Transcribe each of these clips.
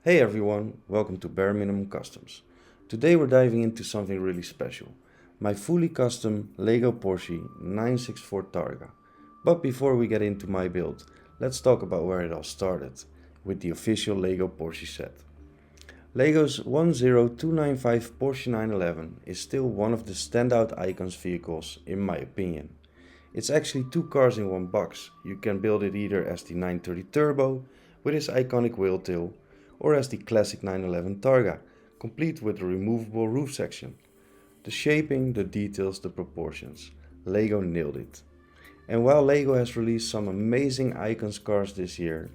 Hey everyone, welcome to Bare Minimum Customs. Today we're diving into something really special, my fully custom LEGO Porsche 964 Targa. But before we get into my build, let's talk about where it all started, with the official LEGO Porsche set. LEGO's 10295 Porsche 911 is still one of the standout icons vehicles in my opinion. It's actually two cars in one box. You can build it either as the 930 Turbo with its iconic whale tail, or as the classic 911 Targa, complete with a removable roof section. The shaping, the details, the proportions. LEGO nailed it. And while LEGO has released some amazing icons cars this year,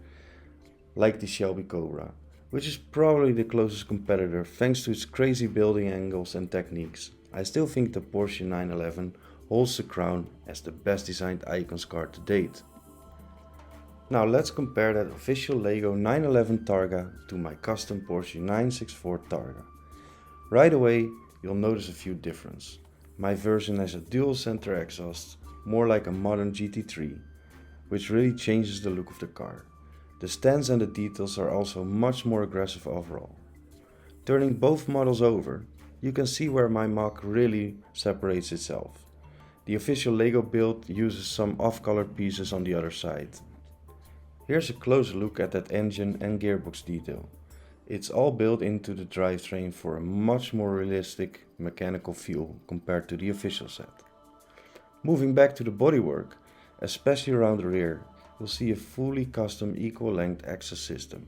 like the Shelby Cobra, which is probably the closest competitor thanks to its crazy building angles and techniques, I still think the Porsche 911 holds the crown as the best designed icons car to date. Now let's compare that official LEGO 911 Targa to my custom Porsche 964 Targa. Right away you'll notice a few differences. My version has a dual center exhaust, more like a modern GT3, which really changes the look of the car. The stance and the details are also much more aggressive overall. Turning both models over, you can see where my MOC really separates itself. The official LEGO build uses some off-colored pieces on the other side. Here's a closer look at that engine and gearbox detail. It's all built into the drivetrain for a much more realistic mechanical feel compared to the official set. Moving back to the bodywork, especially around the rear, you'll see a fully custom equal length axle system,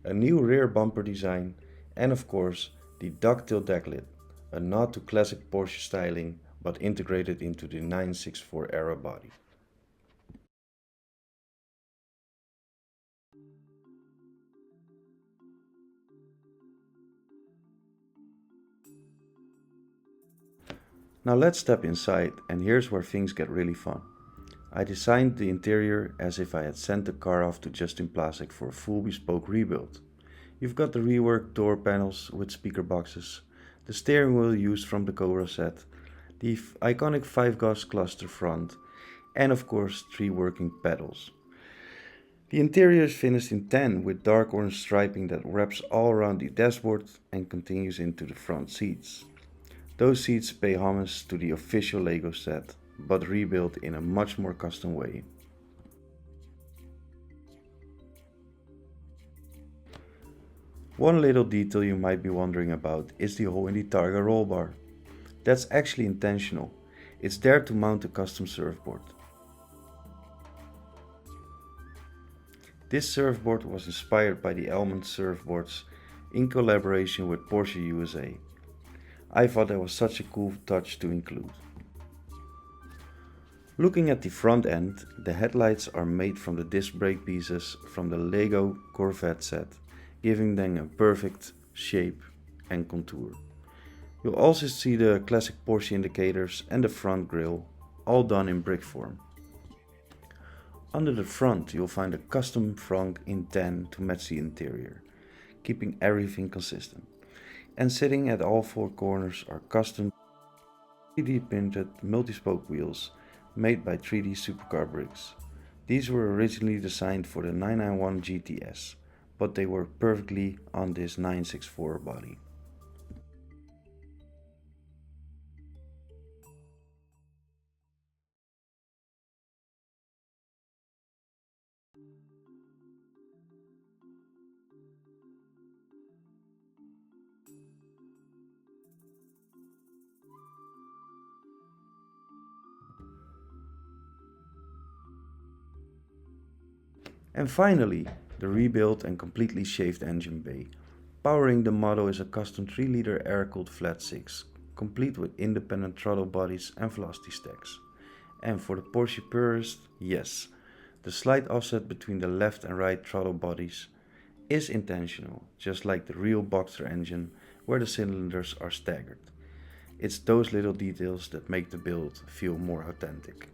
a new rear bumper design, and of course the ducktail deck lid, a nod to classic Porsche styling but integrated into the 964 era body. Now let's step inside, and here's where things get really fun. I designed the interior as if I had sent the car off to Justin Plasek for a full bespoke rebuild. You've got the reworked door panels with speaker boxes, the steering wheel used from the Cobra set, the iconic 5-gas cluster front, and of course 3 working pedals. The interior is finished in tan with dark orange striping that wraps all around the dashboard and continues into the front seats. Those seats pay homage to the official LEGO set, but rebuilt in a much more custom way. One little detail you might be wondering about is the hole in the Targa roll bar. That's actually intentional. It's there to mount a custom surfboard. This surfboard was inspired by the Element surfboards in collaboration with Porsche USA. I thought that was such a cool touch to include. Looking at the front end, the headlights are made from the disc brake pieces from the LEGO Corvette set, giving them a perfect shape and contour. You'll also see the classic Porsche indicators and the front grille, all done in brick form. Under the front you'll find a custom frunk in tan to match the interior, keeping everything consistent. And sitting at all 4 corners are custom 3D printed multispoke wheels made by 3D supercar bricks. These were originally designed for the 991 GTS, but they work perfectly on this 964 body. And finally, the rebuilt and completely shaved engine bay. Powering the model is a custom 3-liter air-cooled flat 6, complete with independent throttle bodies and velocity stacks. And for the Porsche purist, yes, the slight offset between the left and right throttle bodies is intentional, just like the real Boxster engine where the cylinders are staggered. It's those little details that make the build feel more authentic.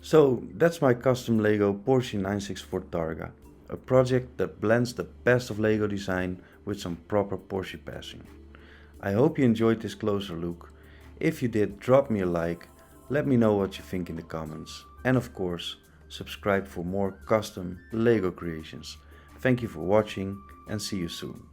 So that's my custom LEGO Porsche 964 Targa, a project that blends the best of LEGO design with some proper Porsche passion. I hope you enjoyed this closer look. If you did, drop me a like, let me know what you think in the comments, and of course, subscribe for more custom LEGO creations. Thank you for watching and see you soon.